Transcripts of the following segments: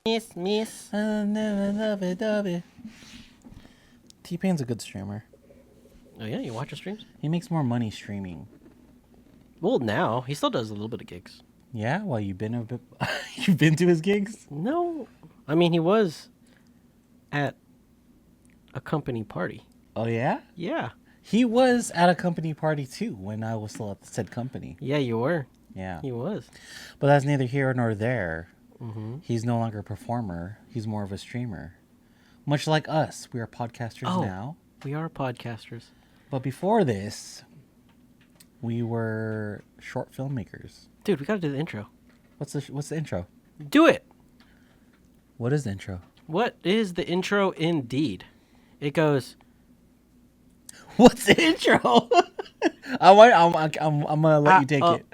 Miss. I never love it. T-Pain's a good streamer. Oh yeah, you watch his streams? He makes more money streaming. Well, now he still does a little bit of gigs. Yeah, well, you've been you've been to his gigs? No, I mean he was at a company party. Oh yeah? Yeah. He was at a company party too when I was still at said company. Yeah, you were. Yeah. He was. But that's neither here nor there. Mm-hmm. He's no longer a performer. He's more of a streamer. Much like us. We are podcasters now. We are podcasters. But before this, we were short filmmakers. Dude, we gotta do the intro. What's the intro? Do it! What is the intro? What is the intro indeed? It goes... What's the intro? I'm gonna let you take it.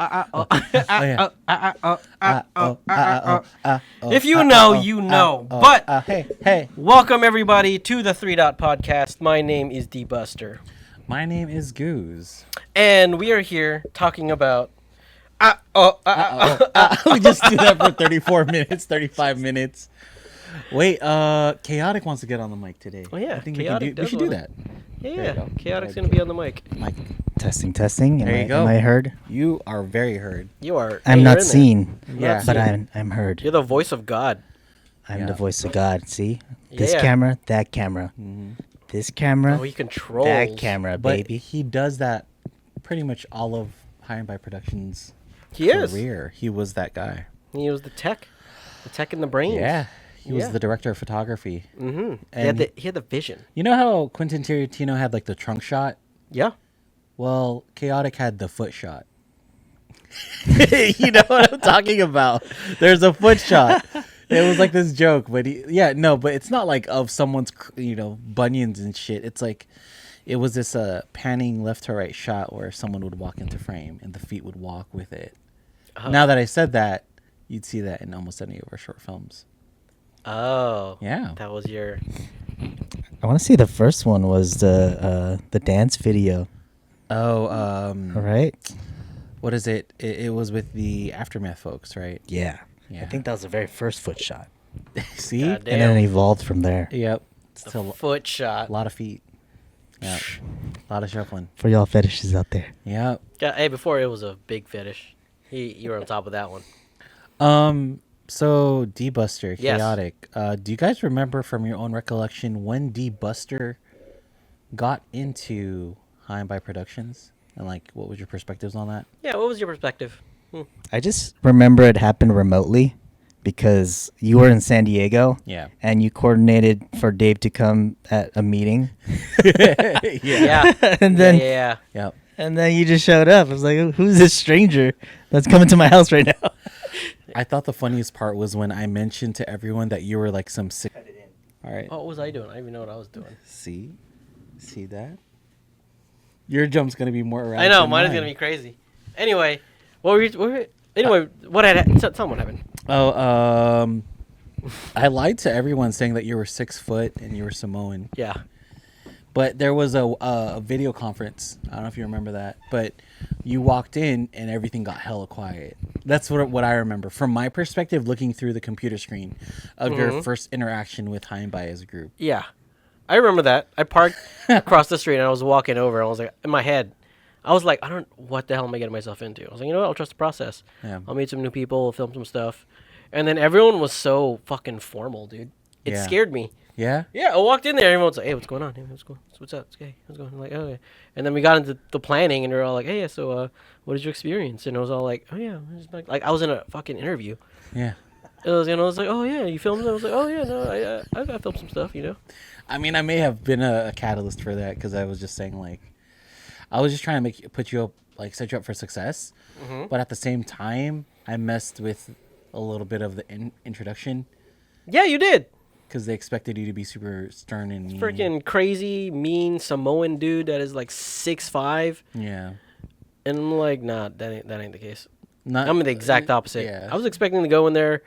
If you know, you know. But hey. Welcome everybody to the 3 Dot Podcast. My name is DBuster. My name is Goose. And we are here talking about... We just do that for 34 minutes, 35 minutes. Wait, Chaotic wants to get on the mic today. Oh yeah, I think Chaotic we should do that. Yeah, Chaotic's going to be on the mic. Mike, Testing. there you go. Am I heard? You are very heard. You are... I'm you're not in there. seen, Yeah. but I'm heard. You're the voice of God. I'm Yeah. the voice of God. See? This Yeah. camera, that camera. This camera, Oh, he controls. that camera, But baby. he does that pretty much all of High and By Productions' He is. career. He was that guy. He was the tech in the brains. Yeah. He was Yeah. the director of photography. Mm-hmm. And He had the vision. you know how Quentin Tarantino had like the trunk shot? Yeah. Well, Chaotic had the foot shot. You know what I'm talking about? There's a foot shot. It was like this joke, but but it's not like of someone's, bunions and shit. It's like, it was this panning left to right shot where someone would walk into frame and the feet would walk with it. Now that I said that, you'd see that in almost any of our short films. Oh. Yeah. That was your... I want to see the first one was the dance video. Oh, All right? what is it? It was with the Aftermath folks, right? Yeah. Yeah. I think that was the very first foot shot. See? God damn. And then it evolved from there. Yep. The Still foot a shot. lot of feet. Yeah. A lot of shuffling. For y'all fetishes out there. Yep. Yeah, hey, before it was a big fetish. You were on top of that one. So DBuster, Yes. Chaotic. Do you guys remember from your own recollection when DBuster got into High and By Productions? And like, what was your perspectives on that? Yeah, what was your perspective? I just remember it happened remotely because you were in San Diego. Yeah. And you coordinated for Dave to come at a meeting. Yeah. And then Yeah. Yep. And then you just showed up. I was like, who's this stranger that's coming to my house right now? I thought the funniest part was when I mentioned to everyone that you were like some sick. All right. What was I doing? I didn't even know what I was doing. See that? Your jump's gonna be more erratic. I know, than mine is going to be crazy. Anyway, what had tell me what happened. Oh, I lied to everyone saying that you were 6 foot and you were Samoan. Yeah. But there was a video conference. I don't know if you remember that. But you walked in and everything got hella quiet. That's what I remember from my perspective, looking through the computer screen of your first interaction with High and By as a group. Yeah. I remember that. I parked across the street and I was walking over. And I was like, in my head, I was like, what the hell am I getting myself into? I was like, you know what? I'll trust the process. Yeah. I'll meet some new people, film some stuff. And then everyone was so fucking formal, dude. It Yeah. scared me. Yeah. Yeah, I walked in there. Everyone's like, "Hey, what's going on? Hey, what's up? Hey, what's going on?" I'm like, "Oh, yeah." And then we got into the planning, and they're all like, "Hey, yeah, so what is your experience?" And I was all like, "Oh yeah," like I was in a fucking interview. Yeah. I was like, "Oh yeah, you filmed?" I was like, "Oh yeah, no, I filmed some stuff, you know." I mean, I may have been a catalyst for that because I was just saying like, I was just trying to set you up for success, but at the same time, I messed with a little bit of the introduction Yeah, you did. because they expected you to be super stern and mean. Freaking crazy, mean Samoan dude that is like 6'5", Yeah. and I'm like, nah, that ain't the case. Not. I'm the exact opposite. Yeah. I was expecting to go in there.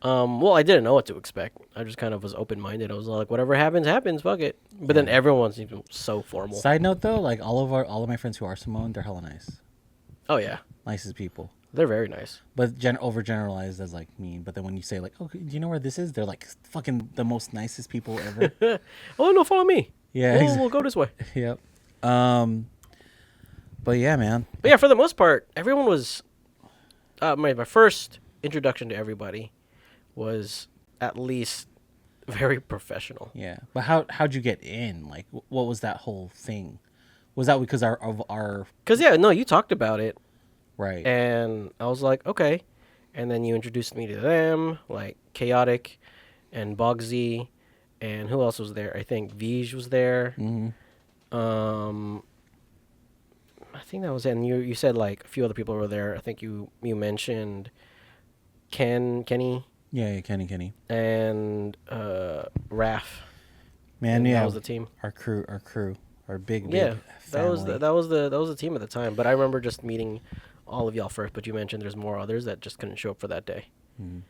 Well, I didn't know what to expect. I just kind of was open-minded. I was like, whatever happens, happens. Fuck it. But then everyone seems so formal. Side note though, like all of my friends who are Samoan, they're hella nice. Oh yeah, Nicest people. They're very nice. but overgeneralized as like mean. But then when you say like, "Oh, do you know where this is?" They're like fucking the most nicest people ever. Oh no, follow me. Yeah, We'll go this way. Yep. But yeah, man. But yeah, for the most part, everyone was. My first introduction to everybody was at least very professional. Yeah. But how'd you get in? Like, what was that whole thing? Was that because our Because yeah, no, you talked about it, right? and I was like, okay, and then you introduced me to them, like Chaotic, and Bogsy, and who else was there? I think Vij was there. Mm-hmm. I think that was it. And you said like a few other people were there. I think you mentioned Kenny, Yeah, Kenny. and Raph. Man, And yeah. that was the team. Our crew, our big Yeah, family. that was the team at the time. But I remember just meeting all of y'all first. But you mentioned there's more others that just couldn't show up for that day. Mhm.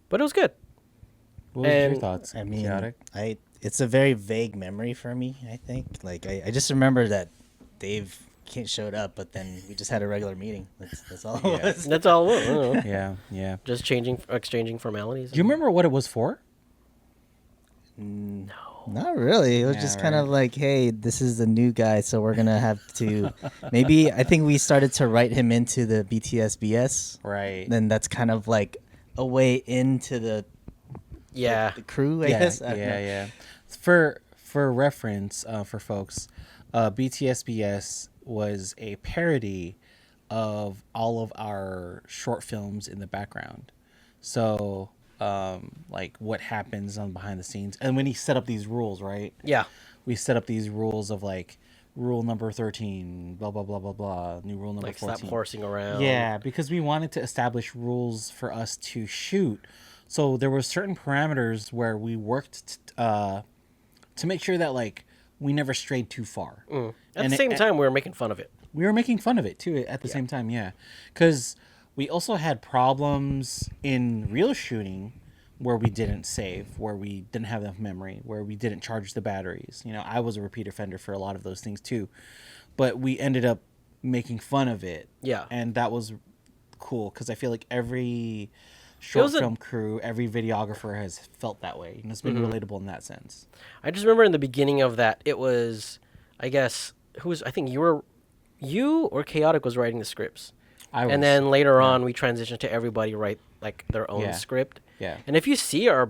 But it was good. What was your And- thoughts? I mean, Chaotic? it's a very vague memory for me. I think, like, I just remember that Dave showed up, but then we just had a regular meeting. That's all it Yeah. was. That's all. I don't know. Yeah. Just exchanging formalities. Do you remember what it was for? No. Not really. It was Yeah, just kind right. of like, hey, this is the new guy, so we're gonna have to. Maybe I think we started to write him into the BTSBS. Right. Then that's kind of like a way into the Yeah. the crew, I yeah, guess. I don't know. yeah. For reference, for folks, BTSBS was a parody of all of our short films in the background. So, like what happens on behind the scenes, and when he set up these rules, right? Yeah. We set up these rules of like rule number 13, blah blah blah blah blah. New rule number Like 14. stop horsing around. Yeah, because we wanted to establish rules for us to shoot. So there were certain parameters where we worked to make sure that like we never strayed too far. At the same time, we were making fun of it. We were making fun of it too at the same time, yeah. Because we also had problems in real shooting where we didn't save, where we didn't have enough memory, where we didn't charge the batteries. You know, I was a repeat offender for a lot of those things too. But we ended up making fun of it. Yeah. And that was cool because I feel like every short film crew, every videographer has felt that way. And it's been relatable in that sense. I just remember in the beginning of that, it was, I guess, I think you or Chaotic was writing the scripts. And then later on, we transitioned to everybody write like their own script. Yeah. And if you see our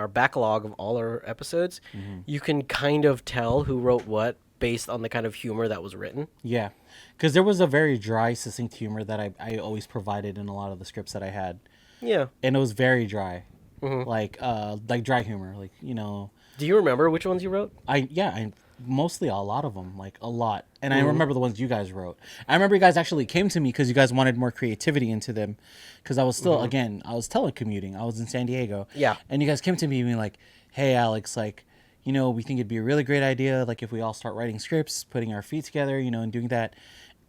backlog of all our episodes, you can kind of tell who wrote what based on the kind of humor that was written. Yeah. Because there was a very dry, succinct humor that I always provided in a lot of the scripts that I had. Yeah. And it was very dry. Like dry humor. Like, you know. Do you remember which ones you wrote? I mostly a lot of them, like a lot. And I remember the ones you guys wrote. I remember you guys actually came to me because you guys wanted more creativity into them. Because I was still, again, I was telecommuting. I was in San Diego. Yeah. And you guys came to me and being like, hey, Alex, like, you know, we think it'd be a really great idea, like if we all start writing scripts, putting our feet together, you know, and doing that.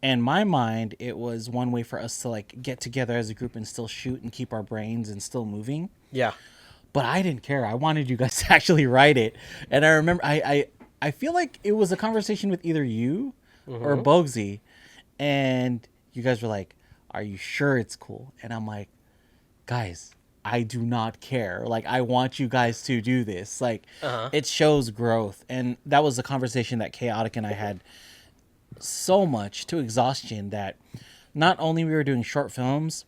And my mind, it was one way for us to like get together as a group and still shoot and keep our brains and still moving. Yeah. But I didn't care. I wanted you guys to actually write it. And I remember I feel like it was a conversation with either you or Bogsy, and you guys were like, are you sure it's cool? And I'm like, guys, I do not care. Like, I want you guys to do this. Like, it shows growth. And that was a conversation that Chaotic and I had so much to exhaustion that not only we were doing short films,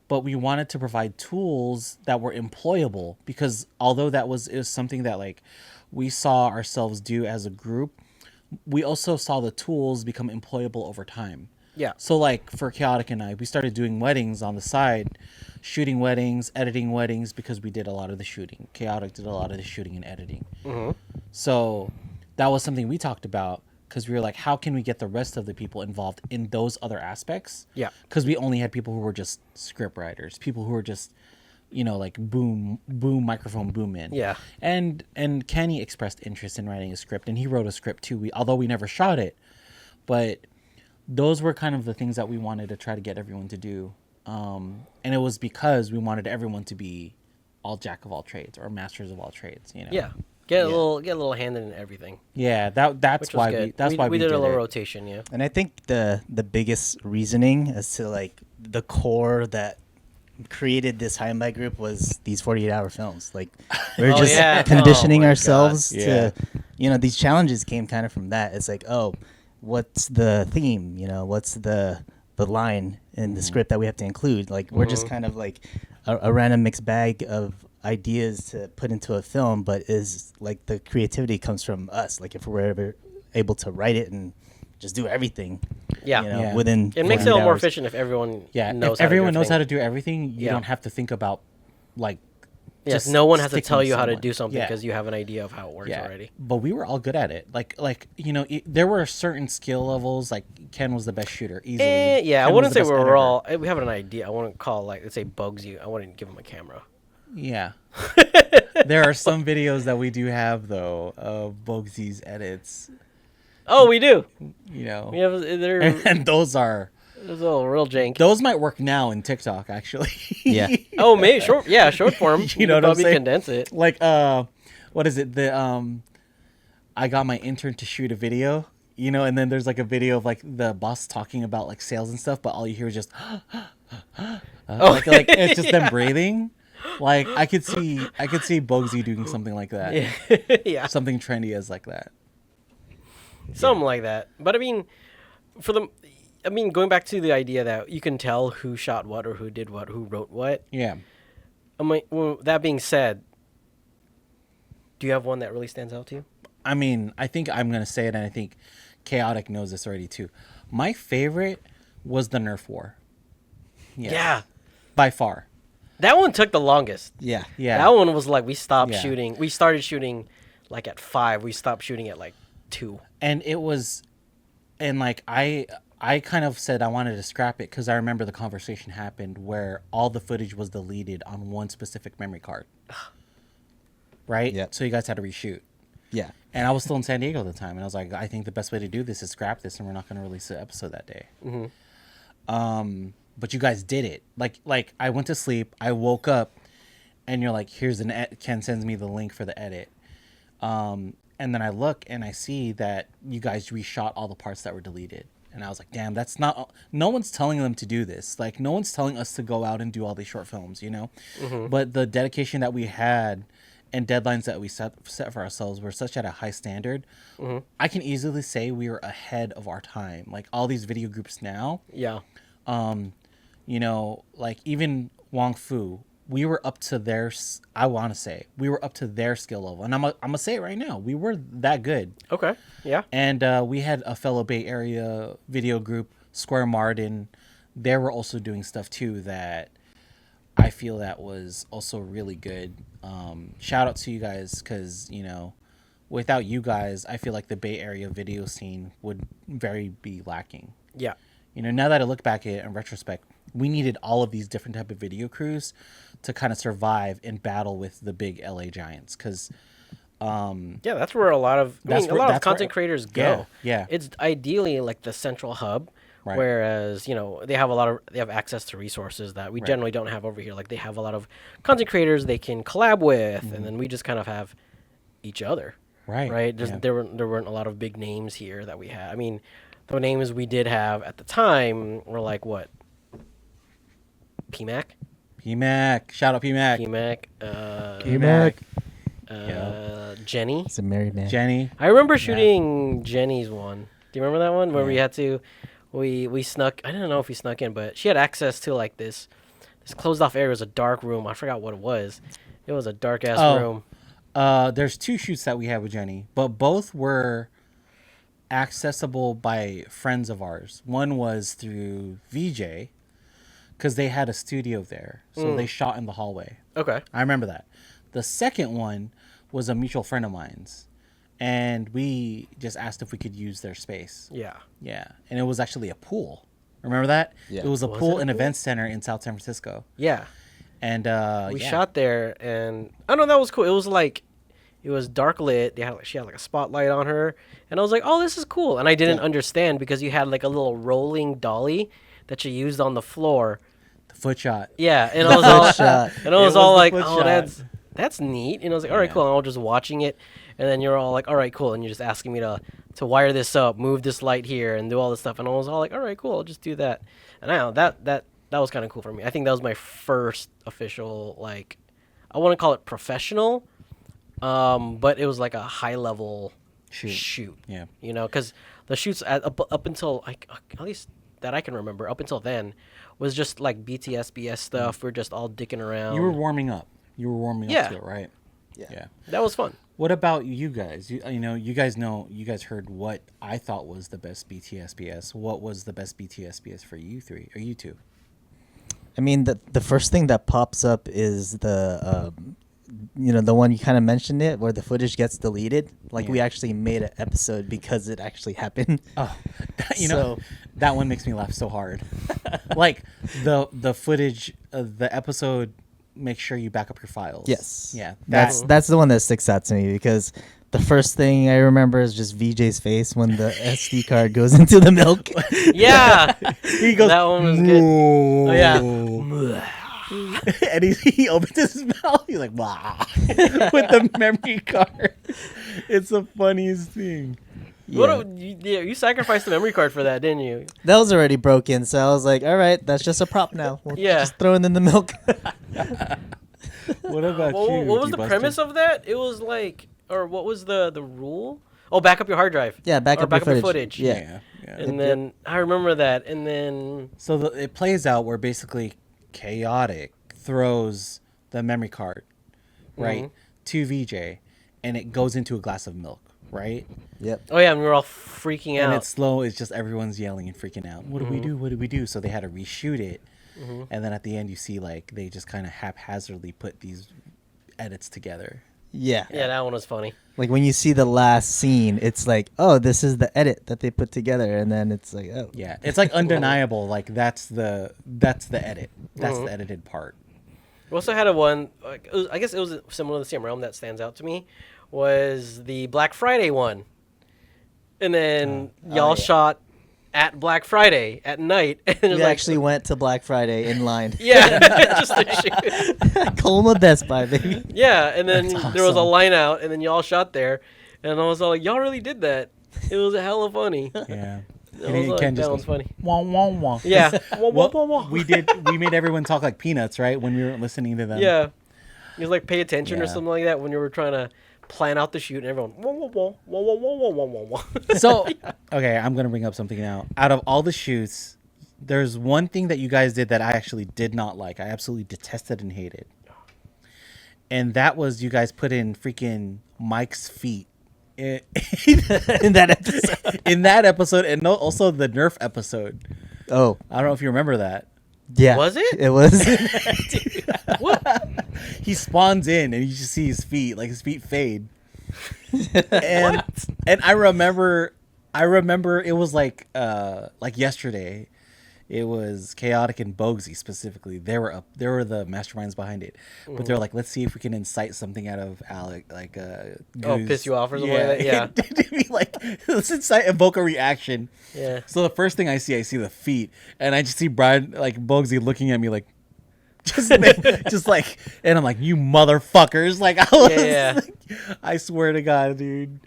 but we wanted to provide tools that were employable, because although it was something that like we saw ourselves do as a group, we also saw the tools become employable over time. Yeah. So like for Chaotic and I, we started doing weddings on the side, shooting weddings, editing weddings, because we did a lot of the shooting. Chaotic did a lot of the shooting and editing. So that was something we talked about, because we were like, how can we get the rest of the people involved in those other aspects? Yeah. Because we only had people who were just script writers, people who were just, you know, like boom, microphone, boom in. Yeah. And Kenny expressed interest in writing a script, and he wrote a script too. Although we never shot it, but those were kind of the things that we wanted to try to get everyone to do. And it was because we wanted everyone to be all jack of all trades or masters of all trades, you know? Yeah. Get a little hand in everything. Yeah, that's why we did a little it. rotation. Yeah. And I think the biggest reasoning as to like the core that created this highlight group was these 48-hour films. Like we're just conditioning ourselves to, these challenges came kind of from that. It's like, oh, what's the theme? What's the line in the script that we have to include? Like we're just kind of like a random mixed bag of ideas to put into a film, but is like the creativity comes from us. Like if we're ever able to write it and just do everything. Within it makes it a little more efficient if everyone knows if everyone knows how to do everything, you don't have to think about like just no one has to tell you how to do something because you have an idea of how it works already. But we were all good at it. There were certain skill levels. Like Ken was the best shooter easily. I wouldn't say we were all. We have an idea. I wouldn't call let's say Bugsy. I wouldn't give him a camera. Yeah. There are some videos that we do have though of Bugsy's edits. Oh, we do. We have and those are real jank. Those might work now in TikTok actually. Yeah. Oh, maybe short form. You know what I'm saying? Condense it. Like what is it? I got my intern to shoot a video, and then there's like a video of like the boss talking about like sales and stuff, but all you hear is just like it's just them breathing. Like I could see Bugsy doing something like that. Yeah. Something trendy as like that. Something like that. But I mean, going back to the idea that you can tell who shot what or who did what, who wrote what. Yeah. That being said, do you have one that really stands out to you? I mean, I think I'm going to say it, and I think Chaotic knows this already too. My favorite was the Nerf War. Yes. Yeah. By far. That one took the longest. Yeah. That one was like we stopped shooting. We started shooting like at 5. We stopped shooting at like 2. And it was, and like I kind of said I wanted to scrap it because I remember the conversation happened where all the footage was deleted on one specific memory card. Right? Yeah. So you guys had to reshoot. Yeah. And I was still in San Diego at the time, and I was like, I think the best way to do this is scrap this, and we're not going to release the episode that day. Mm-hmm. But you guys did it. Like I went to sleep, I woke up, and you're like, here's Ken sends me the link for the edit. And then I look and I see that you guys reshot all the parts that were deleted. And I was like, damn, no one's telling them to do this. Like, no one's telling us to go out and do all these short films, Mm-hmm. But the dedication that we had and deadlines that we set for ourselves were such at a high standard. Mm-hmm. I can easily say we were ahead of our time. Like, all these video groups now. Yeah. Like, even Wong Fu, we were up to their skill level. And I'm going to say it right now. We were that good. Okay. Yeah. And we had a fellow Bay Area video group, Square Martin. They were also doing stuff too that I feel that was also really good. Shout out to you guys because, without you guys, I feel like the Bay Area video scene would be lacking. Yeah. Now that I look back at it in retrospect, we needed all of these different type of video crews to kind of survive and battle with the big LA giants. Because, that's where a lot of content creators go. Yeah. It's ideally like the central hub, right. Whereas they have access to resources that we generally don't have over here. Like they have a lot of content creators they can collab with, and then we just kind of have each other. Right. There weren't a lot of big names here that we had. I mean, the names we did have at the time were like what? PMAC. Shout out PMAC. Jenny. It's a married man. Jenny. I remember shooting Jenny's one. Do you remember that one where we had to? We snuck. I don't know if we snuck in, but she had access to like this closed off area. It was a dark room. I forgot what it was. It was a dark ass room. There's 2 shoots that we had with Jenny, but both were accessible by friends of ours. One was through VJ. Because they had a studio there. So they shot in the hallway. Okay. I remember that. The second one was a mutual friend of mine's. And we just asked if we could use their space. Yeah. Yeah. And it was actually a pool. Remember that? Yeah. It was a pool and event center in South San Francisco. Yeah. And we shot there. And I don't know, that was cool. It was like, it was dark lit. She had like a spotlight on her. And I was like, oh, this is cool. And I didn't understand because you had like a little rolling dolly that you used on the floor. The foot shot. Yeah, and I was all like, oh, that's neat. And I was like, all right, cool. And I was just watching it, and then you're all like, all right, cool. And you're just asking me to wire this up, move this light here, and do all this stuff. And I was all like, all right, cool. I'll just do that. And I don't know, that was kind of cool for me. I think that was my first official, like, I want to call it professional, but it was like a high level shoot. Yeah. You know, because the shoots up until like at least that I can remember up until then was just like BTSBS stuff. We're just all dicking around. You were warming up. Up to it, right? Yeah. That was fun. What about you guys? You guys heard what I thought was the best BTSBS. What was the best BTSBS for you three or you two? I mean, the first thing that pops up is the the one you kind of mentioned it, where the footage gets deleted. Like we actually made an episode because it actually happened. Oh, that one makes me laugh so hard. Like the footage of the episode. Make sure you back up your files. Yes. Yeah. That's the one that sticks out to me because the first thing I remember is just VJ's face when the SD card goes into the milk. Yeah. He goes. That one was good. Oh yeah. And he opens his mouth. He's like, "Wow," with the memory card. It's the funniest thing. Yeah. You sacrificed the memory card for that, didn't you? That was already broken, so I was like, all right, that's just a prop now. We'll just throw it in the milk. What about you? What was the premise of that? It was like, or what was the rule? Oh, back up your hard drive. Yeah, back up your footage. Yeah. And then I remember that, and then so it plays out where basically Chaotic throws the memory card, right, to VJ, and it goes into a glass of milk. Right? Yep. Oh, yeah, and we were all freaking out. And it's slow. It's just everyone's yelling and freaking out. What do we do? What do we do? So they had to reshoot it. And then at the end, you see, like, they just kind of haphazardly put these edits together. Yeah. Yeah, that one was funny. Like, when you see the last scene, it's like, oh, this is the edit that they put together. And then it's like, oh. Yeah. It's, like, undeniable. Like, that's the edit. That's the edited part. We also had one, like, I guess it was similar to the same realm that stands out to me, was the Black Friday one. And then y'all shot at Black Friday at night. And we actually went to Black Friday in line. Yeah, just to shoot. Coloma Best Buy, baby. Yeah, and then there was a line out, and then y'all shot there. And I was all like, y'all really did that. It was hella funny. Yeah. That was funny. Wah, wah, wah. Yeah. Wah, wah, wah, wah. We made everyone talk like peanuts, right? When we were listening to them. Yeah. It was like pay attention or something like that when you were trying to plan out the shoot and everyone wah, wah, wah, wah, wah, wah, wah, wah, wah. So, okay, I'm going to bring up something now. Out of all the shoots, there's one thing that you guys did that I actually did not like. I absolutely detested and hated. And that was you guys put in freaking Mike's feet in that episode. In that episode, and also the Nerf episode. Oh. I don't know if you remember that. Yeah. Was it? It was. Dude, what? He spawns in and you just see his feet, like his feet fade. And I remember it was like yesterday. It was Chaotic and Bogsy specifically. They were the masterminds behind it. But they're like, let's see if we can incite something out of Alec, like Goose. Piss you off or something like that? Yeah. To be like, let's evoke a reaction. Yeah. So the first thing I see the feet, and I just see Brian, like Bogsy, looking at me like, just like, and I'm like, you motherfuckers! Like, I swear to God, dude.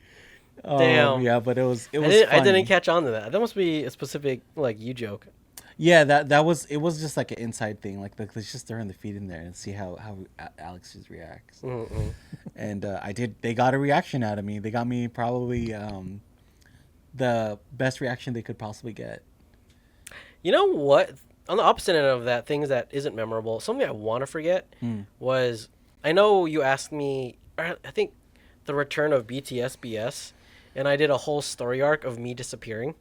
Damn. Yeah, but it was. I didn't catch on to that. That must be a specific like you joke. Yeah, that was. It was just like an inside thing. Like, let's just throw the feet in there and see how Alex just reacts. Mm-hmm. And I did. They got a reaction out of me. They got me probably the best reaction they could possibly get. You know what? On the opposite end of that, things that isn't memorable, something I want to forget was, I know you asked me, I think, the return of BTSBS, and I did a whole story arc of me disappearing.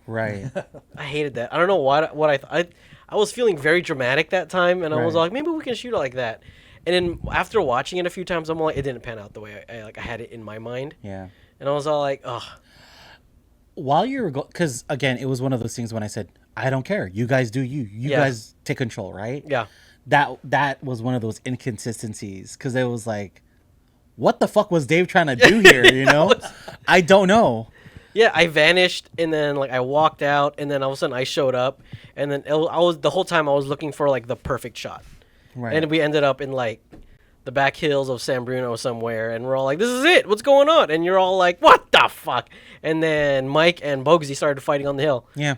Right. I hated that. I don't know what I was feeling very dramatic that time, and I was like, maybe we can shoot it like that. And then after watching it a few times, I'm like, it didn't pan out the way I had it in my mind. Yeah. And I was all like, ugh. While you were because again, it was one of those things when I said, I don't care. You guys do you. You guys take control, right? Yeah. That was one of those inconsistencies because it was like, what the fuck was Dave trying to do here? You know, I don't know. Yeah, I vanished, and then like I walked out, and then all of a sudden I showed up, and then I was the whole time I was looking for like the perfect shot, Right. and we ended up in like the back hills of San Bruno somewhere, and we're all like, "This is it. What's going on?" And you're all like, "What the fuck?" And then Mike and Boguesy started fighting on the hill. Yeah.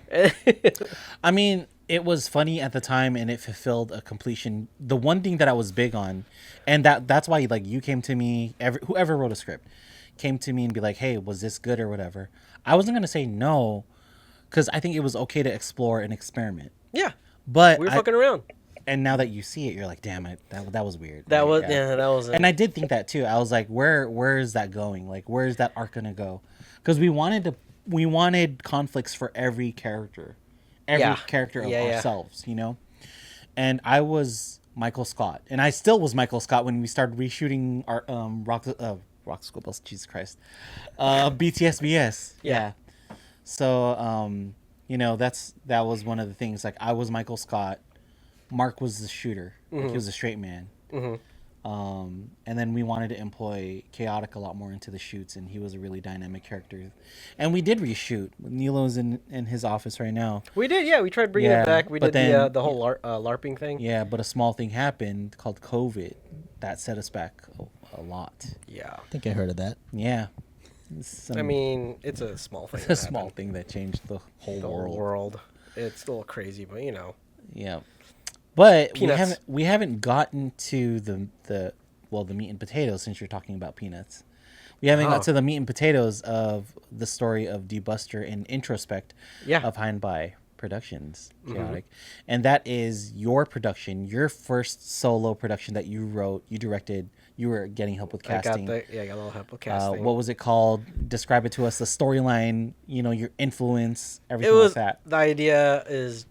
I mean, it was funny at the time, and it fulfilled a completion. The one thing that I was big on, and that's why like you came to me, whoever wrote a script came to me and be like, "Hey, was this good or whatever?" I wasn't gonna say no, because I think it was okay to explore and experiment. Yeah, but we were fucking around. And now that you see it, you're like, "Damn it, that was weird." That was that was. And I did think that too. I was like, where is that going? Like, where is that arc gonna go? Because we wanted conflicts for every character, character of ourselves, you know. And I was Michael Scott, and I still was Michael Scott when we started reshooting our Rock School Bus. Jesus Christ, BTSBS. Yeah. So you know, that was one of the things. Like, I was Michael Scott. Mark was the shooter. Like, he was a straight man. And then we wanted to employ Chaotic a lot more into the shoots, and he was a really dynamic character. And we did reshoot. Nilo's in his office right now. We did, yeah. We tried bringing it back. We did the whole LARPing thing. Yeah, but a small thing happened called COVID that set us back a lot. Yeah. I think I heard of that. Yeah. I mean, it's a small thing. It's a small thing that changed the whole world. It's still crazy, but you know. Yeah. But Peanuts. we haven't gotten to the meat and potatoes, since you're talking about Peanuts. We haven't got to the meat and potatoes of the story of DBuster and Introspect of Hindby Productions, Chaotic. And that is your production, your first solo production that you wrote, you directed, you were getting help with casting. I got a little help with casting. What was it called? Describe it to us, the storyline, you know, your influence, everything like that. The idea is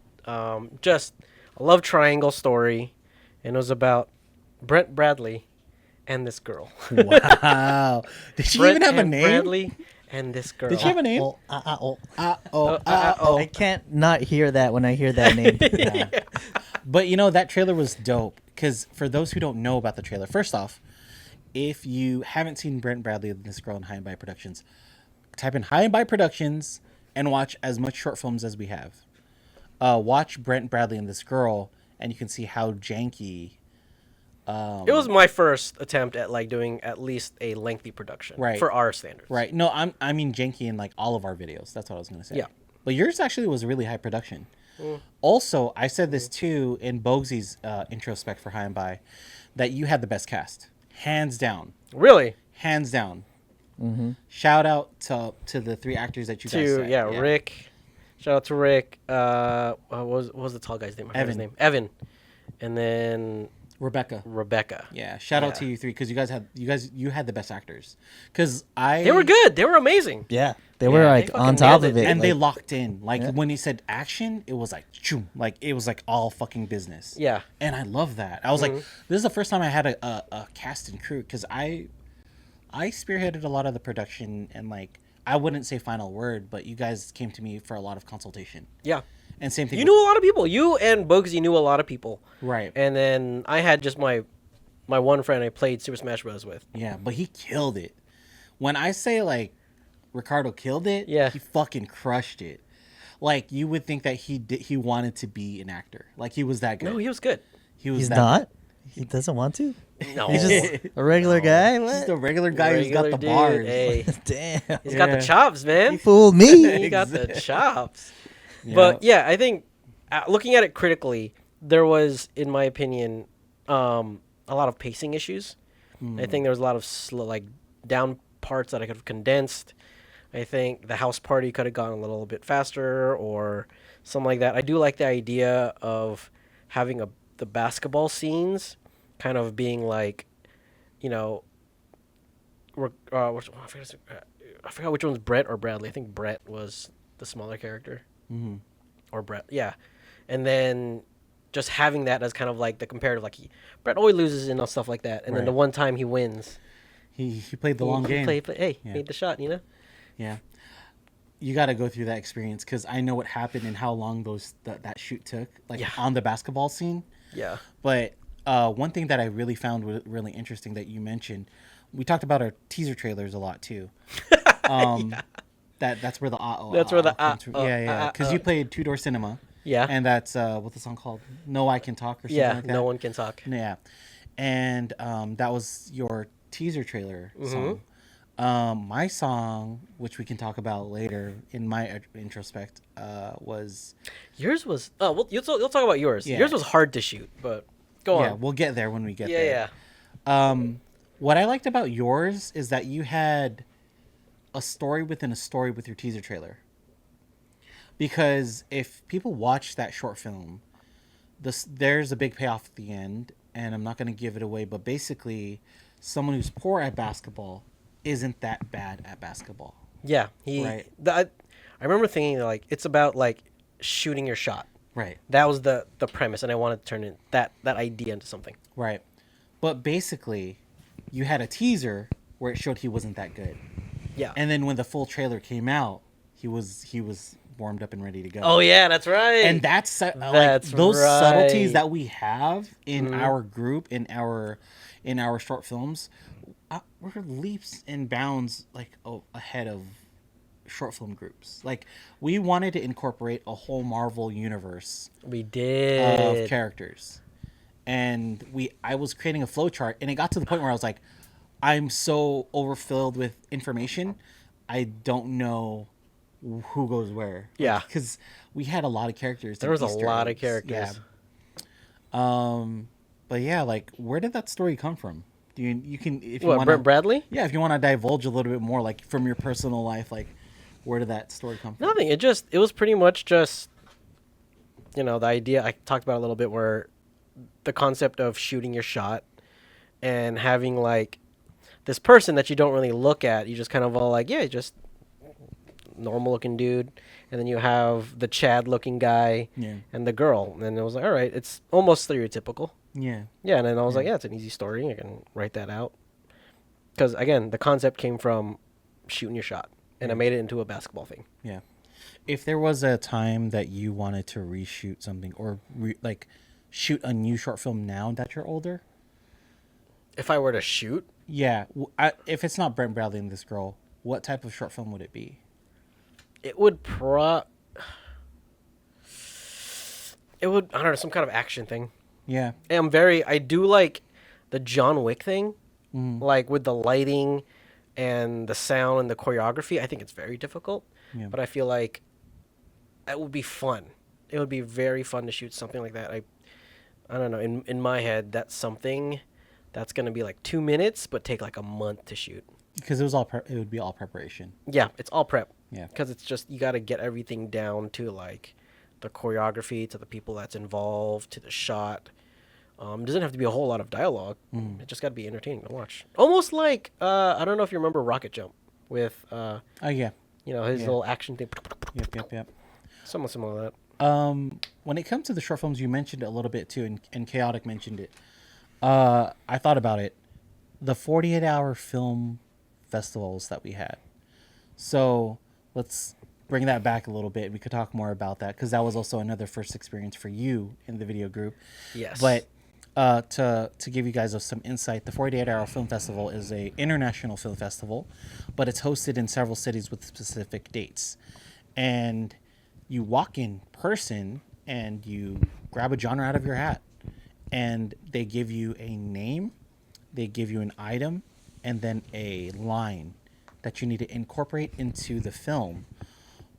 just a love triangle story, and it was about Brent Bradley and this girl. Wow. Did she even have a name? Bradley and this girl. Did she have a name? I can't not hear that when I hear that name. Yeah. But, you know, that trailer was dope, because for those who don't know about the trailer, first off, if you haven't seen Brent Bradley and this girl in High and By Productions, type in High and By Productions and watch as much short films as we have. Watch Brent Bradley and this girl, and you can see how janky. It was my first attempt at like doing at least a lengthy production, for our standards. Right. No, I mean janky in like all of our videos. That's what I was gonna say. Yeah. But yours actually was a really high production. Also, I said this too in Boguesy's introspect for High and By, that you had the best cast, hands down. Really? Hands down. Shout out to the three actors that you guys said. Rick. Shout out to Rick. What was the tall guy's name? I forgot his name. Evan. And then Rebecca. Yeah. Shout out to you three, because you had the best actors. Because they were good. They were amazing. Yeah. They were like on top of it. And they locked in. Like when he said action, it was like choom. Like it was like all fucking business. Yeah. And I love that. I was like, this is the first time I had a cast and crew, because I spearheaded a lot of the production, and like, I wouldn't say final word, but you guys came to me for a lot of consultation. Yeah. And same thing. You knew a lot of people. You and Boguesy knew a lot of people. Right. And then I had just my one friend I played Super Smash Bros. With. Yeah, but he killed it. When I say, like, Ricardo killed it, he fucking crushed it. Like, you would think that he wanted to be an actor. Like, he was that good. No, he was good. He's not? He doesn't want to? No. He's just a regular guy? What? Just a regular guy who's got the bars. Hey. Damn. He's got the chops, man. He fooled me. He got the chops. But yeah, I think looking at it critically, there was, in my opinion, a lot of pacing issues. I think there was a lot of slow, like, down parts that I could have condensed. I think the house party could have gone a little bit faster or something like that. I do like the idea of having the basketball scenes kind of being like, you know, I forgot which one's Brett or Bradley. I think Brett was the smaller character. Or Brett, yeah. And then just having that as kind of like the comparative, like Brett always loses and stuff like that. And then the one time he wins, he played the long game. Made the shot, you know? Yeah. You got to go through that experience, because I know what happened and how long that shoot took, like on the basketball scene. Yeah. But one thing that I really found really interesting that you mentioned, we talked about our teaser trailers a lot too. That's where the because you played Two Door Cinema. Yeah. And that's what's the song called? No I Can Talk or something like that. No One Can Talk. Yeah. and that was your teaser trailer song. My song, which we can talk about later in my introspect, was yours was. Oh, well, you'll talk about yours. Yours was hard to shoot, but go on. Yeah, we'll get there when we get there. Yeah. What I liked about yours is that you had a story within a story with your teaser trailer. Because if people watch that short film, there's a big payoff at the end, and I'm not going to give it away, but basically, someone who's poor at basketball isn't that bad at basketball. Yeah, right. I remember thinking like it's about like shooting your shot. Right. That was the premise, and I wanted to turn that idea into something. Right. But basically, you had a teaser where it showed he wasn't that good. Yeah. And then when the full trailer came out, he was warmed up and ready to go. Oh yeah, that's right. And that's like those subtleties that we have in our group, in our short films, we're leaps and bounds like ahead of short film groups. Like, we wanted to incorporate a whole Marvel universe. We did. Of characters. And I was creating a flow chart, and it got to the point where I was like, I'm so overfilled with information, I don't know who goes where. Yeah. Because we had a lot of characters. There was a lot of characters. Yeah. But yeah, like, where did that story come from? You can if you want Brent Bradley? Yeah, if you want to divulge a little bit more, like, from your personal life, like, where did that story come from? Nothing. It was pretty much just, the idea I talked about a little bit, where the concept of shooting your shot and having like this person that you don't really look at, you just kind of all like, yeah, just normal looking dude, and then you have the Chad looking guy and the girl, and it was like, all right, it's almost stereotypical. Yeah. And then I was like, yeah, it's an easy story, I can write that out, because again, the concept came from shooting your shot, and I made it into a basketball thing. Yeah. If there was a time that you wanted to reshoot something, or shoot a new short film now that you're older, if I were to shoot, if it's not Brent Bradley and this girl, what type of short film would it be? It would I don't know, some kind of action thing. Yeah. I do like the John Wick thing, like with the lighting and the sound and the choreography. I think it's very difficult, but I feel like it would be fun. It would be very fun to shoot something like that. I don't know. In my head, that's something that's going to be like 2 minutes, but take like a month to shoot. Because it would be all preparation. Yeah, it's all prep. Yeah. Because it's just, you got to get everything down to like the choreography, to the people that's involved, to the shot. It doesn't have to be a whole lot of dialogue. It just got to be entertaining to watch. Almost like, I don't know if you remember Rocket Jump with, oh yeah, his little action thing. Yep. Somewhat similar to that. When it comes to the short films, you mentioned it a little bit too, and Chaotic mentioned it. I thought about it. The 48-hour film festivals that we had. So let's bring that back a little bit. We could talk more about that, because that was also another first experience for you in the video group. Yes. But to give you guys some insight, the 48-hour film festival is a international film festival, but it's hosted in several cities with specific dates. And you walk in person and you grab a genre out of your hat, and they give you a name, they give you an item, and then a line that you need to incorporate into the film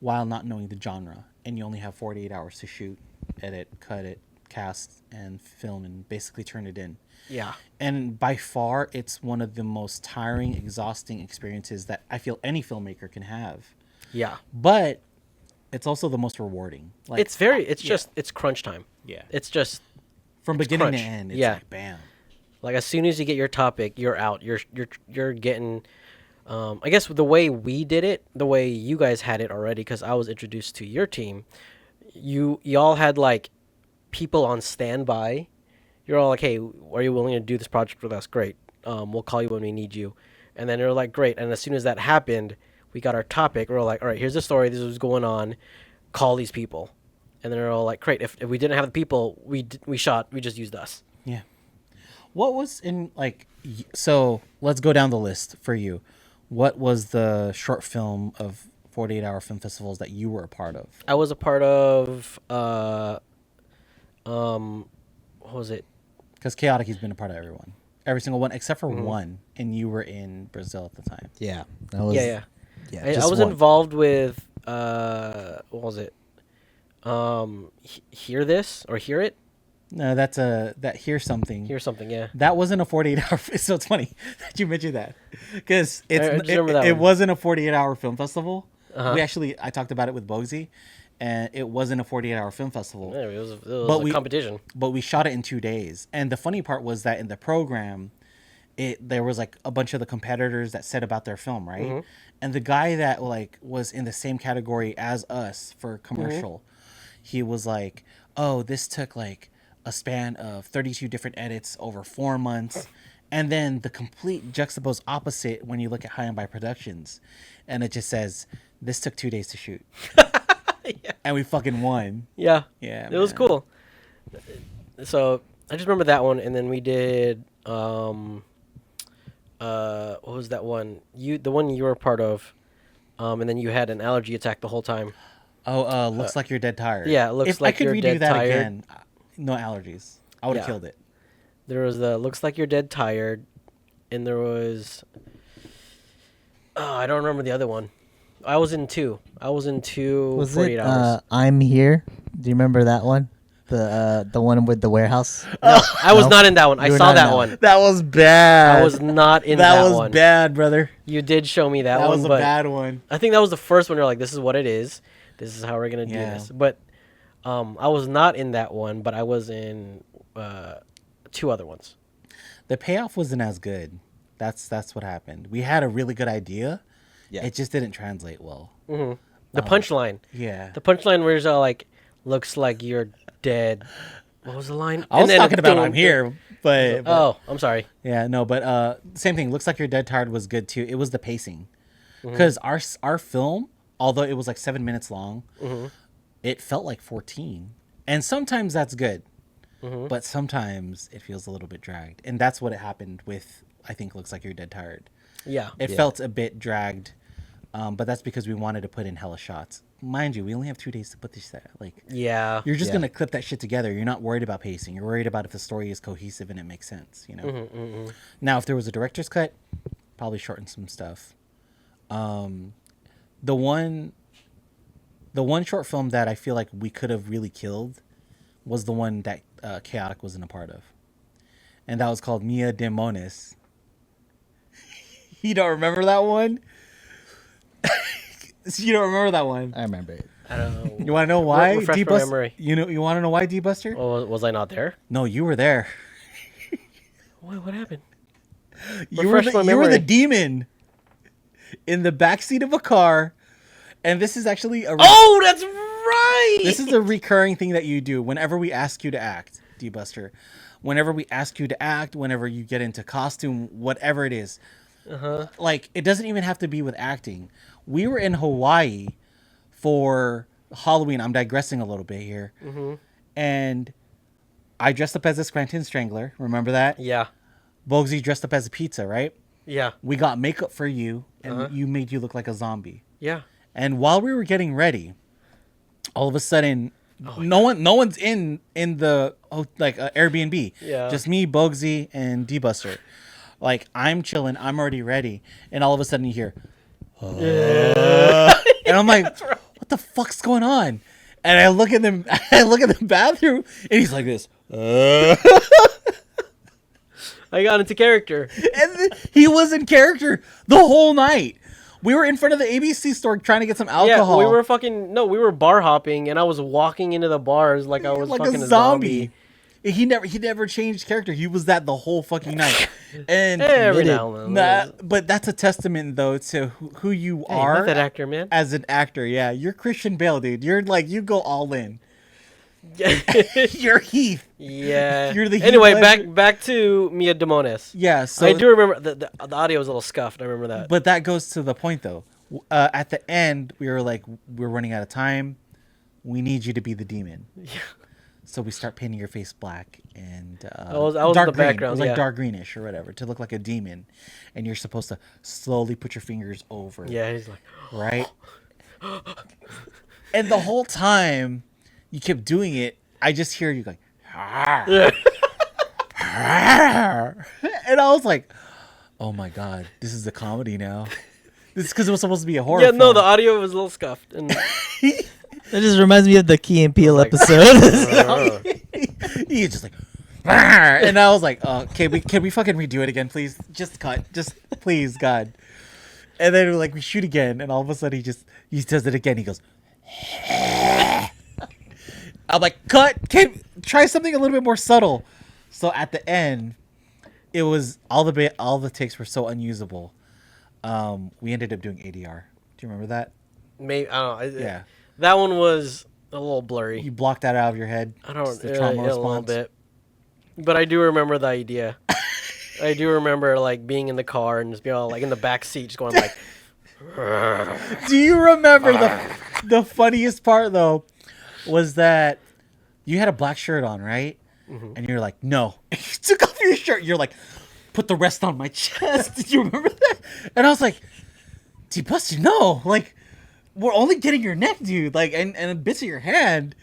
while not knowing the genre. And you only have 48 hours to shoot, edit, cut it, cast, and film, and basically turn it in. Yeah. And by far, it's one of the most tiring, exhausting experiences that I feel any filmmaker can have. Yeah. But it's also the most rewarding. Like, it's crunch time. Yeah. It's just from beginning crunch. to end. It's like bam. Like, as soon as you get your topic, you're out. You're getting. I guess the way we did it, the way you guys had it already, because I was introduced to your team. Y'all had like people on standby. You're all like, hey, are you willing to do this project with us? Great. We'll call you when we need you. And then they're like, great. And as soon as that happened, we got our topic. We're all like, all right, here's the story. This is what's going on. Call these people. And then they're all like, great. If we didn't have the people we just used us. Yeah. What was in, like, so let's go down the list for you. What was the short film of 48-hour film festivals that you were a part of? I was a part of, what was it? Because Chaotic, he's been a part of every single one except for one, and you were in Brazil at the time. Yeah, that was, yeah. just I was one. involved with what was it? Hear this or hear it? No, that's that Hear Something. Hear something, yeah. That wasn't a 48-hour. So it's funny that you mentioned that because it wasn't a 48-hour film festival. I talked about it with Bogsy, and it wasn't a 48-hour film festival. Yeah, it was a competition. But we shot it in 2 days, and the funny part was that in the program, there was like a bunch of the competitors that said about their film, right? And the guy that like was in the same category as us for commercial, he was like, "Oh, this took like a span of 32 different edits over 4 months." And then the complete juxtaposed opposite when you look at High and By Productions, and it just says, "This took 2 days to shoot." Yeah. And we fucking won. Yeah. Yeah. It was cool. So I just remember that one, and then we did what was that one? The one you were a part of, and then you had an allergy attack the whole time. Oh, looks like you're dead tired. Yeah, looks like you're dead tired. If I could redo that again, no allergies, I would have killed it. There was the looks like you're dead tired, and there was I don't remember the other one. I was in 2. Was 48 hours. I'm Here. Do you remember that one? The one with the warehouse? No, I was not in that one. I saw that one. That was bad. I was not in that one. That was bad, brother. You did show me that one. That was a bad one. I think that was the first one. You're like, this is what it is. This is how we're going to do this. But I was not in that one, but I was in 2 other ones. The payoff wasn't as good. That's what happened. We had a really good idea. Yeah. It just didn't translate well. The punchline. Yeah. The punchline where it's all like, looks like you're dead. What was the line? I was talking about I'm Here, but oh, I'm sorry. Yeah, no, but same thing. Looks like you're dead tired was good too. It was the pacing, because our film, although it was like 7 minutes long, it felt like 14, and sometimes that's good, but sometimes it feels a little bit dragged, and that's what it happened with. I think Looks Like You're Dead Tired. Yeah, it felt a bit dragged, but that's because we wanted to put in hella shots. Mind you, we only have 2 days to put this out. Like, you're just gonna clip that shit together. You're not worried about pacing. You're worried about if the story is cohesive and it makes sense. You know. Now, if there was a director's cut, probably shorten some stuff. The one short film that I feel like we could have really killed was the one that Chaotic wasn't a part of, and that was called Mia Demones. You don't remember that one? You don't remember that one? I remember it. I don't know. You want to know why? Refresh my memory. You want to know why, DBuster? Oh, was I not there? No, you were there. What happened? You were the demon in the backseat of a car, and this is actually oh, that's right. This is a recurring thing that you do whenever we ask you to act, DBuster. Whenever we ask you to act, whenever you get into costume, whatever it is. Like, it doesn't even have to be with acting. We were in Hawaii for Halloween. I'm digressing a little bit here. And I dressed up as a Scranton Strangler. Remember that? Yeah. Bogsy dressed up as a pizza, right? Yeah. We got makeup for you, and you made you look like a zombie. Yeah. And while we were getting ready, all of a sudden, no one's in the Airbnb. Yeah. Just me, Bogsy, and DBuster. Like, I'm chilling, I'm already ready, and all of a sudden you hear, and I'm like, what the fuck's going on? And I look at the bathroom, and he's like this. I got into character. And he was in character the whole night. We were in front of the ABC store trying to get some alcohol. Yeah, we were bar hopping, and I was walking into the bars like I was like fucking a zombie. He never changed character. He was that the whole fucking night. And every now and then. But that's a testament though to who you are. Method actor, man. As an actor, yeah. You're Christian Bale, dude. You're like, you go all in. You're Heath. Yeah. You're the Heath. Anyway, back to Mia Demones. Yeah, so I do remember the audio was a little scuffed. I remember that. But that goes to the point though. At the end, we were like, we're running out of time. We need you to be the demon. Yeah. So we start painting your face black and I was dark in the green. background. It was like dark greenish or whatever to look like a demon, and you're supposed to slowly put your fingers over. Yeah, he's like, right. And the whole time you kept doing it, I just hear you like, and I was like, oh my god, this is a comedy now. This is because it was supposed to be a horror. Yeah, film. no, the audio was a little scuffed. And That just reminds me of the Key and Peele episode. He's just like, and I was like, can we fucking redo it again, please? Just cut, just please, God. And then like we shoot again, and all of a sudden he does it again. He goes, I'm like, cut. Try something a little bit more subtle. So at the end, it was all the takes were so unusable. We ended up doing ADR. Do you remember that? maybe I don't know. Yeah. That one was a little blurry. You blocked that out of your head. I don't Just the trauma a little response. bit. But I do remember the idea. I do remember like being in the car and just being all like in the back seat, just going like. Do you remember the funniest part though? Was that you had a black shirt on, right? Mm-hmm. And you're like, no. You took off your shirt. You're like, put the rest on my chest. Did you remember that? And I was like, DBusters, no. Like, we're only getting your neck, dude. Like, and bits of your hand.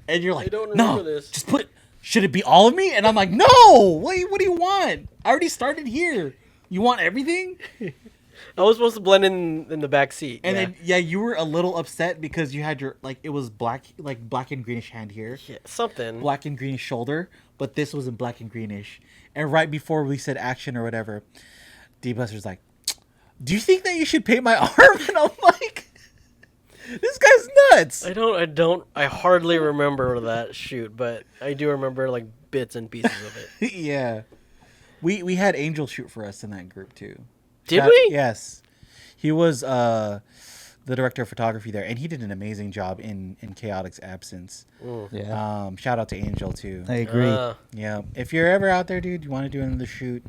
And you're like, I don't remember this. Just put it. Should it be all of me? And I'm like, no. What do you want? I already started here. You want everything? I was supposed to blend in the back seat. And then you were a little upset because you had your it was black and greenish hand here. Yeah, something. Black and greenish shoulder, but this was in black and greenish. And right before we said action or whatever, DBusters like, do you think that you should paint my arm? And I'm like, this guy's nuts. I hardly remember that shoot, but I do remember like bits and pieces of it. Yeah. We had Angel shoot for us in that group too. Did we? Yes. He was the director of photography there, and he did an amazing job in Chaotic's absence. Yeah. Shout out to Angel too. I agree. Yeah. If you're ever out there, dude, you want to do another shoot,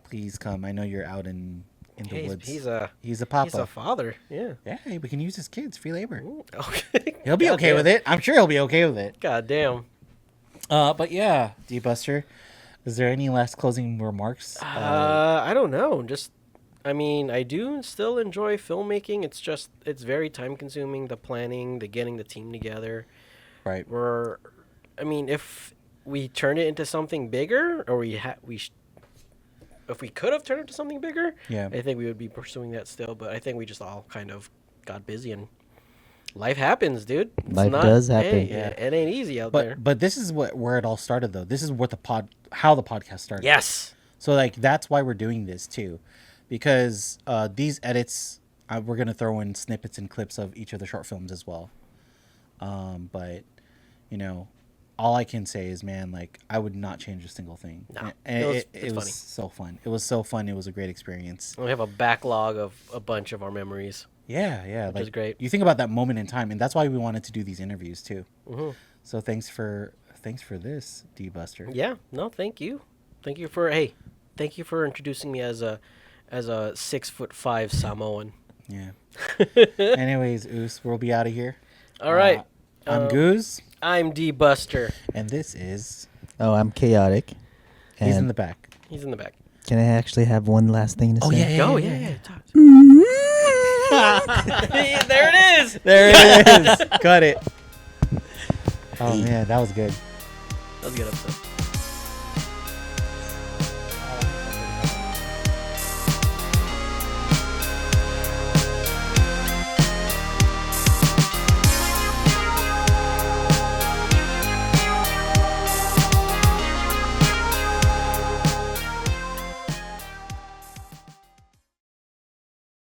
please come. I know you're out in the woods. He's a papa. He's a father. Yeah. Yeah, we can use his kids, free labor. Ooh, okay. He'll be okay with it. I'm sure he'll be okay with it. God damn. But yeah, DBuster, is there any last closing remarks? I don't know. I mean, I do still enjoy filmmaking. It's very time consuming, the planning, the getting the team together. Right. I mean, if we turn it into something bigger, or if we could have turned it to something bigger, yeah, I think we would be pursuing that still. But I think we just all kind of got busy and life happens, dude. Life does happen. Hey, yeah. It ain't easy out there. But this is where it all started, though. This is what how the podcast started. Yes. So that's why we're doing this too. Because these edits, we're going to throw in snippets and clips of each of the short films as well. But, all I can say is, man, I would not change a single thing. No, it was was so fun. It was so fun. It was a great experience. We have a backlog of a bunch of our memories. Yeah. Which is great. You think about that moment in time, and that's why we wanted to do these interviews too. Mm-hmm. So thanks for this, DBuster. Yeah, no, thank you. Thank you for introducing me as a 6'5" Samoan. Yeah. Anyways, Oos, we'll be out of here. All right. I'm Goose. I'm DBuster. And this is... Oh, I'm Chaotic. He's in the back. He's in the back. Can I actually have one last thing to say? Yeah. Talk. There it is. There it is. Cut it. Oh, man, that was good. That was a good episode.